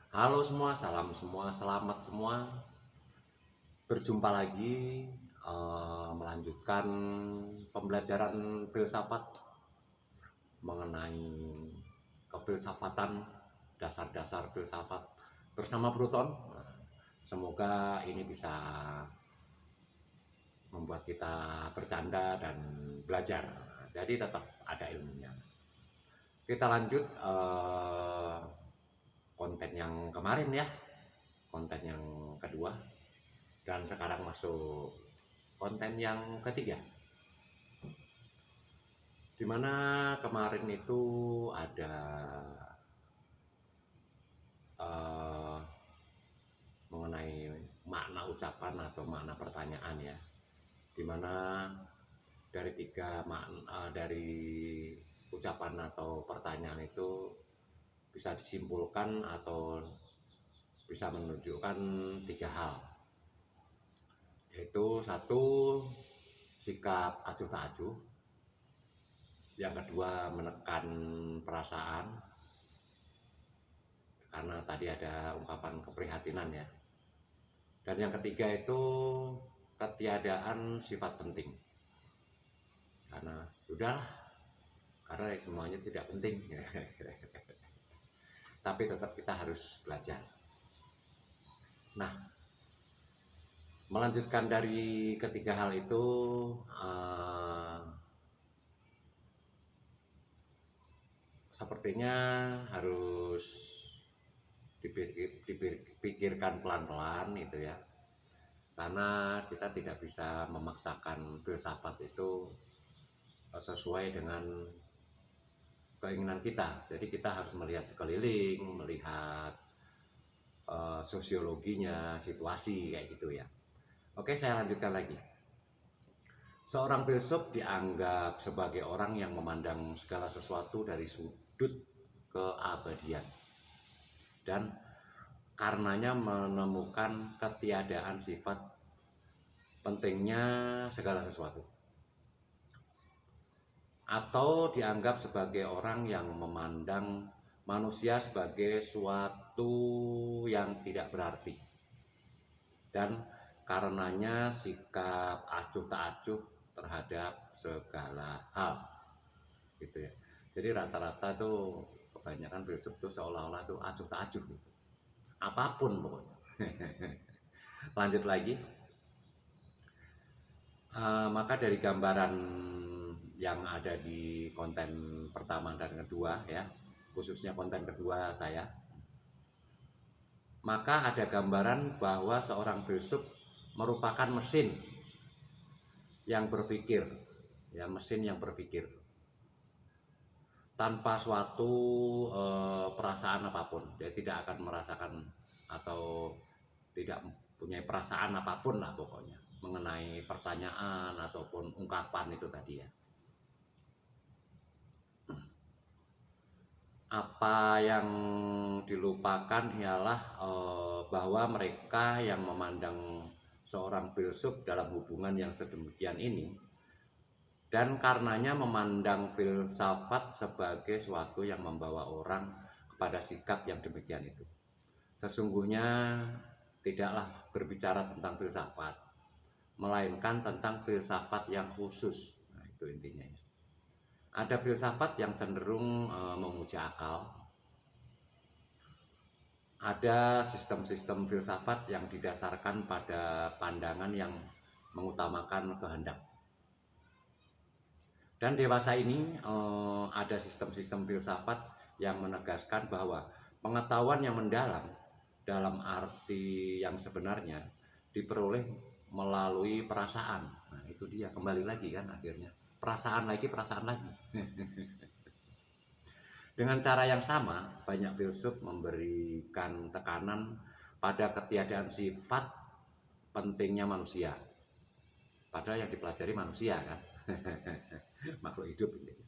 Halo semua, salam semua, selamat semua. Berjumpa lagi melanjutkan pembelajaran filsafat mengenai kefilsafatan, dasar-dasar filsafat bersama Bruton. Semoga ini bisa membuat kita bercanda dan belajar. Jadi tetap ada ilmunya. Kita lanjut konten yang kemarin ya, konten yang kedua. Dan sekarang masuk konten yang ketiga, dimana kemarin itu ada uh, mengenai makna ucapan atau makna pertanyaan ya, dimana dari tiga makna dari ucapan atau pertanyaan itu bisa disimpulkan atau bisa menunjukkan tiga hal, yaitu satu, sikap acuh tak acuh. Yang kedua, menekan perasaan, karena tadi ada ungkapan keprihatinan ya. Dan yang ketiga itu ketiadaan sifat penting. Karena udahlah, karena semuanya tidak penting. Tapi tetap kita harus belajar. Nah, melanjutkan dari ketiga hal itu, sepertinya harus dipikirkan pelan-pelan itu ya, karena kita tidak bisa memaksakan filsafat itu sesuai dengan keinginan kita. Jadi kita harus melihat sekeliling, melihat sosiologinya, situasi kayak gitu ya. Oke, saya lanjutkan lagi. Seorang filsuf dianggap sebagai orang yang memandang segala sesuatu dari sudut keabadian dan karenanya menemukan ketiadaan sifat pentingnya segala sesuatu, atau dianggap sebagai orang yang memandang manusia sebagai suatu yang tidak berarti dan karenanya sikap acuh tak acuh terhadap segala hal gitu ya. Jadi rata-rata tuh kebanyakan filsuf tuh seolah-olah tuh acuh tak acuh gitu, apapun pokoknya. Lanjut lagi. Maka dari gambaran yang ada di konten pertama dan kedua ya, khususnya konten kedua saya, maka ada gambaran bahwa seorang filsuf merupakan mesin yang berpikir, ya, mesin yang berpikir tanpa suatu perasaan apapun. Dia tidak akan merasakan atau tidak punya perasaan apapun lah pokoknya mengenai pertanyaan ataupun ungkapan itu tadi ya. Apa yang dilupakan ialah bahwa mereka yang memandang seorang filsuf dalam hubungan yang sedemikian ini dan karenanya memandang filsafat sebagai suatu yang membawa orang kepada sikap yang demikian itu. Sesungguhnya tidaklah berbicara tentang filsafat, melainkan tentang filsafat yang khusus. Nah, itu intinya ya. Ada filsafat yang cenderung memuji akal. Ada sistem-sistem filsafat yang didasarkan pada pandangan yang mengutamakan kehendak. Dan dewasa ini ada sistem-sistem filsafat yang menegaskan bahwa pengetahuan yang mendalam dalam arti yang sebenarnya diperoleh melalui perasaan. Nah, itu dia, kembali lagi kan akhirnya. Perasaan lagi. Dengan cara yang sama, banyak filsuf memberikan tekanan pada ketiadaan sifat pentingnya manusia. Padahal yang dipelajari manusia kan, makhluk hidup ini.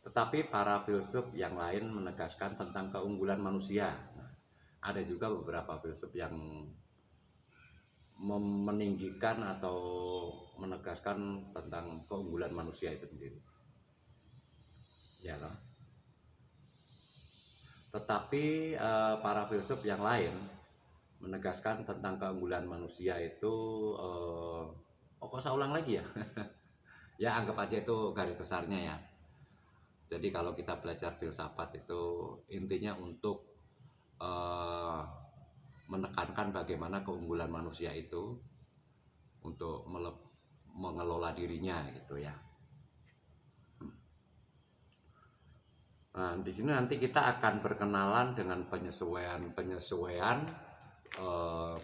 Tetapi para filsuf yang lain menegaskan tentang keunggulan manusia. Nah, ada juga beberapa filsuf yang meninggikan atau menegaskan tentang keunggulan manusia itu sendiri. Ya, loh. Tetapi para filsuf yang lain menegaskan tentang keunggulan manusia itu, kok saya ulang lagi ya? Ya anggap aja itu garis besarnya ya. Jadi kalau kita belajar filsafat itu intinya untuk eh, menekankan bagaimana keunggulan manusia itu untuk mengelola dirinya gitu ya. Nah, di sini nanti kita akan berkenalan dengan penyesuaian eh,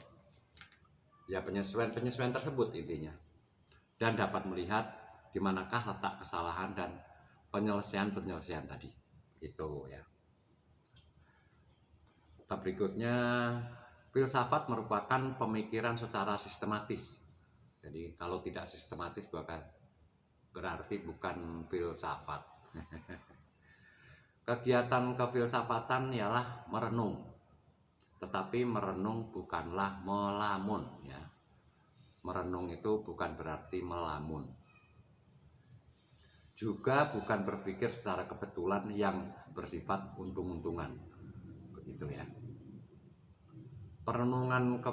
ya penyesuaian tersebut intinya, dan dapat melihat di manakah letak kesalahan dan penyelesaian tadi itu ya. Bab berikutnya, filsafat merupakan pemikiran secara sistematis. Jadi kalau tidak sistematis berarti bukan filsafat. Kegiatan kefilsafatan ialah merenung, tetapi merenung bukanlah melamun ya. Merenung itu bukan berarti melamun. Juga bukan berpikir secara kebetulan yang bersifat untung-untungan. Begitu ya. Perenungan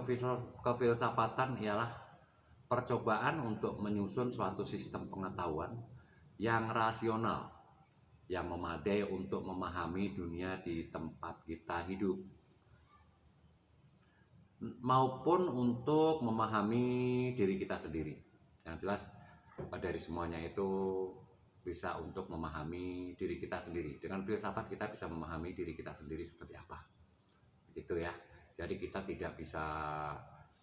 kefilsafatan ialah percobaan untuk menyusun suatu sistem pengetahuan yang rasional, yang memadai untuk memahami dunia di tempat kita hidup, maupun untuk memahami diri kita sendiri. Yang jelas dari semuanya itu bisa untuk memahami diri kita sendiri. Dengan filsafat kita bisa memahami diri kita sendiri seperti apa. Gitu ya. Jadi kita tidak bisa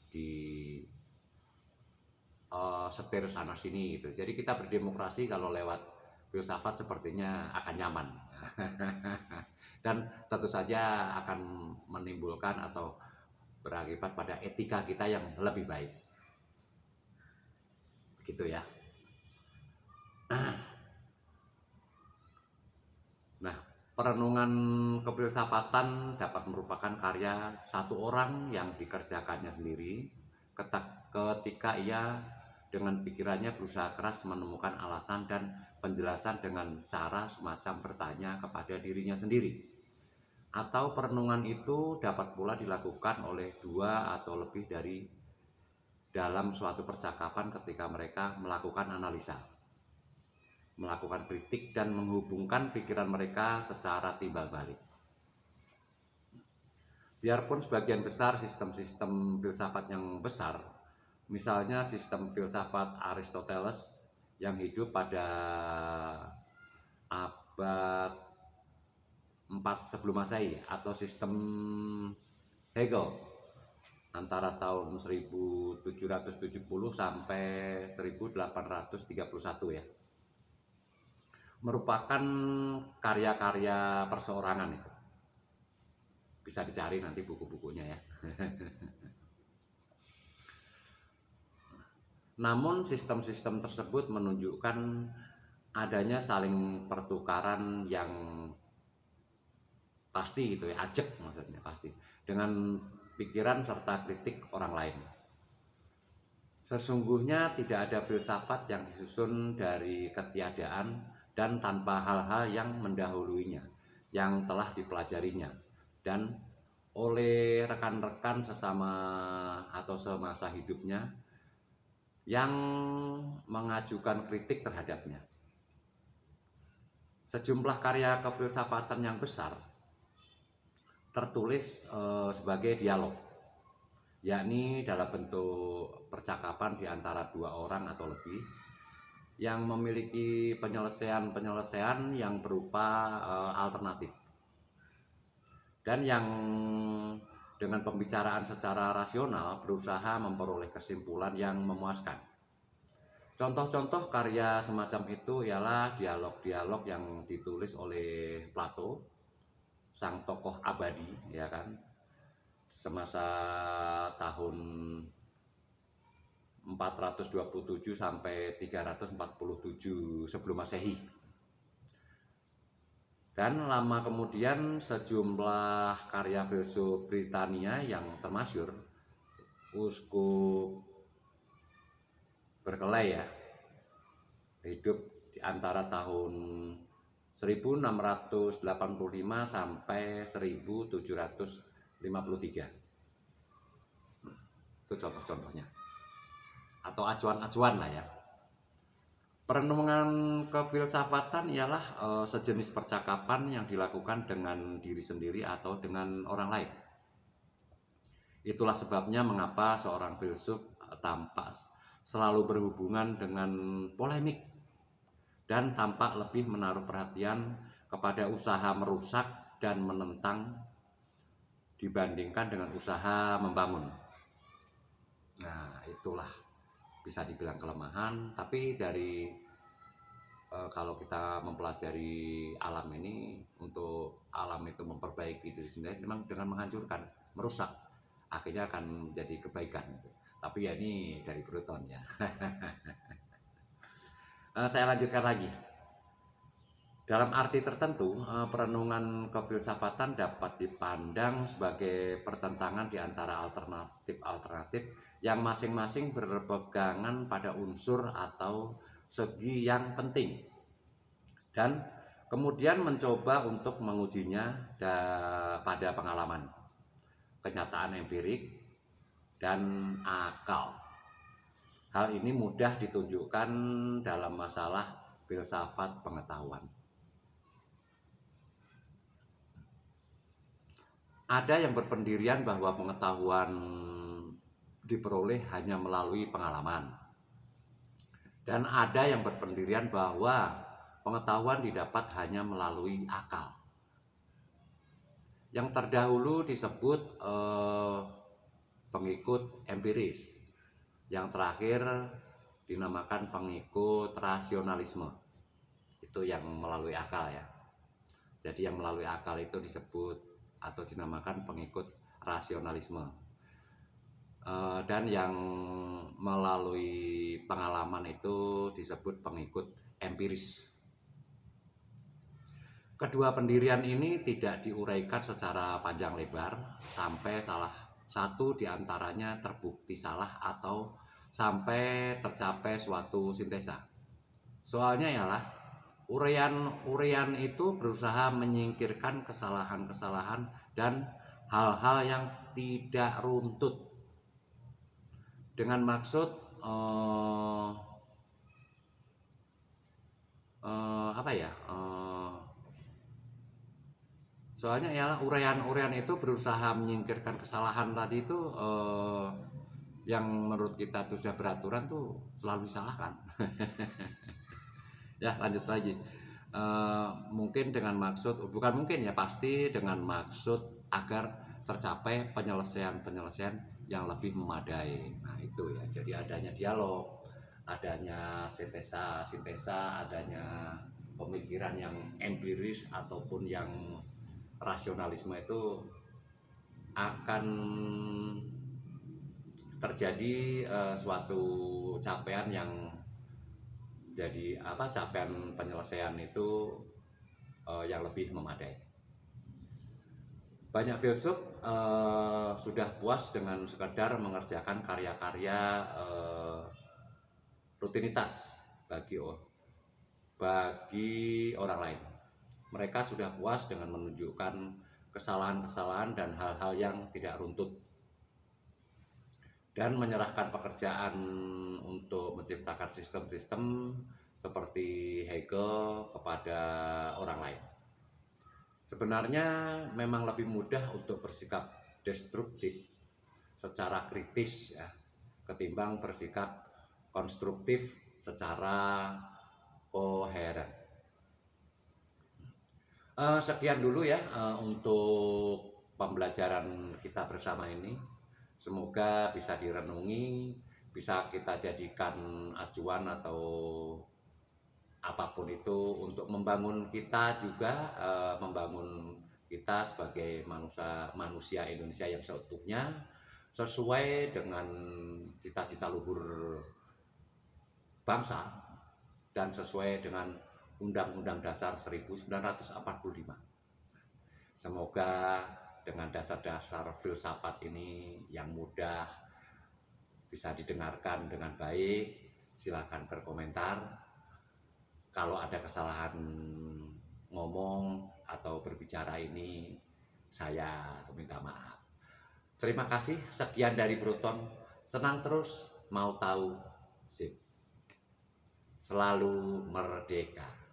di setir sana sini gitu. Jadi kita berdemokrasi kalau lewat filsafat sepertinya akan nyaman. Dan tentu saja akan menimbulkan atau berakibat pada etika kita yang lebih baik. Begitu ya. Nah, perenungan kefilsafatan dapat merupakan karya satu orang yang dikerjakannya sendiri ketika ia dengan pikirannya berusaha keras menemukan alasan dan penjelasan dengan cara semacam bertanya kepada dirinya sendiri. Atau perenungan itu dapat pula dilakukan oleh dua atau lebih dari dalam suatu percakapan ketika mereka melakukan analisa, melakukan kritik, dan menghubungkan pikiran mereka secara timbal balik. Biarpun sebagian besar sistem-sistem filsafat yang besar, misalnya sistem filsafat Aristoteles yang hidup pada abad 4 sebelum Masehi, atau sistem Hegel antara tahun 1770 sampai 1831 ya, merupakan karya-karya perseorangan itu. Bisa dicari nanti buku-bukunya ya. Namun sistem-sistem tersebut menunjukkan adanya saling pertukaran yang pasti gitu ya, ajek maksudnya pasti, dengan pikiran serta kritik orang lain. Sesungguhnya tidak ada filsafat yang disusun dari ketiadaan dan tanpa hal-hal yang mendahuluinya, yang telah dipelajarinya, dan oleh rekan-rekan sesama atau semasa hidupnya yang mengajukan kritik terhadapnya. Sejumlah karya kefilsafatan yang besar tertulis sebagai dialog, yakni dalam bentuk percakapan di antara dua orang atau lebih yang memiliki penyelesaian yang berupa alternatif, dan yang dengan pembicaraan secara rasional berusaha memperoleh kesimpulan yang memuaskan. Contoh-contoh karya semacam itu ialah dialog-dialog yang ditulis oleh Plato, sang tokoh abadi ya kan, semasa tahun 427 sampai 347 sebelum Masehi. Dan lama kemudian sejumlah karya filsuf Britania yang termasyur, Uskup Berkeley ya, hidup di antara tahun 1685 sampai 1753. Itu contoh-contohnya. Atau acuan-acuan lah ya. Perenungan kefilsafatan ialah sejenis percakapan yang dilakukan dengan diri sendiri atau dengan orang lain. Itulah sebabnya mengapa seorang filsuf tampak selalu berhubungan dengan polemik dan tampak lebih menaruh perhatian kepada usaha merusak dan menentang dibandingkan dengan usaha membangun. Nah, itulah bisa dibilang kelemahan, tapi dari kalau kita mempelajari alam ini, untuk alam itu memperbaiki diri sendiri memang dengan menghancurkan, merusak, akhirnya akan menjadi kebaikan. Tapi ya ini dari Bruton ya. Saya lanjutkan lagi. Dalam arti tertentu, perenungan kefilsafatan dapat dipandang sebagai pertentangan di antara alternatif-alternatif yang masing-masing berpegangan pada unsur atau segi yang penting, dan kemudian mencoba untuk mengujinya pada pengalaman, kenyataan empirik, dan akal. Hal ini mudah ditunjukkan dalam masalah filsafat pengetahuan. Ada yang berpendirian bahwa pengetahuan diperoleh hanya melalui pengalaman. Dan ada yang berpendirian bahwa pengetahuan didapat hanya melalui akal. Yang terdahulu disebut pengikut empiris. Yang terakhir dinamakan pengikut rasionalisme. Itu yang melalui akal ya. Jadi yang melalui akal itu disebut atau dinamakan pengikut rasionalisme. Dan yang melalui pengalaman itu disebut pengikut empiris. Kedua pendirian ini tidak diuraikan secara panjang lebar sampai salah satu diantaranya terbukti salah atau sampai tercapai suatu sintesa. Soalnya ialah uraian itu berusaha menyingkirkan kesalahan-kesalahan dan hal-hal yang tidak runtut dengan maksud soalnya ialah uraian itu berusaha menyingkirkan kesalahan tadi itu yang menurut kita itu sudah beraturan tuh selalu disalahkan. Ya, lanjut lagi. Mungkin dengan maksud, bukan mungkin ya, pasti dengan maksud agar tercapai penyelesaian yang lebih memadai. Nah itu ya, jadi adanya dialog, adanya sintesa, adanya pemikiran yang empiris ataupun yang rasionalisme itu akan terjadi suatu capaian yang jadi capaian penyelesaian itu yang lebih memadai. Banyak filsuf sudah puas dengan sekedar mengerjakan karya-karya rutinitas bagi orang lain. Mereka sudah puas dengan menunjukkan kesalahan-kesalahan dan hal-hal yang tidak runtut, dan menyerahkan pekerjaan untuk menciptakan sistem-sistem seperti Hegel kepada orang lain. Sebenarnya memang lebih mudah untuk bersikap destruktif secara kritis ya, ketimbang bersikap konstruktif secara koheren. Sekian dulu ya untuk pembelajaran kita bersama ini. Semoga bisa direnungi, bisa kita jadikan acuan atau apapun itu untuk membangun kita juga, membangun kita sebagai manusia Indonesia yang seutuhnya sesuai dengan cita-cita luhur bangsa dan sesuai dengan Undang-Undang Dasar 1945. Semoga dengan dasar-dasar filsafat ini yang mudah bisa didengarkan dengan baik. Silakan berkomentar. Kalau ada kesalahan ngomong atau berbicara ini saya minta maaf. Terima kasih, sekian dari Bruton. Senang terus, mau tahu, sip. Selalu merdeka.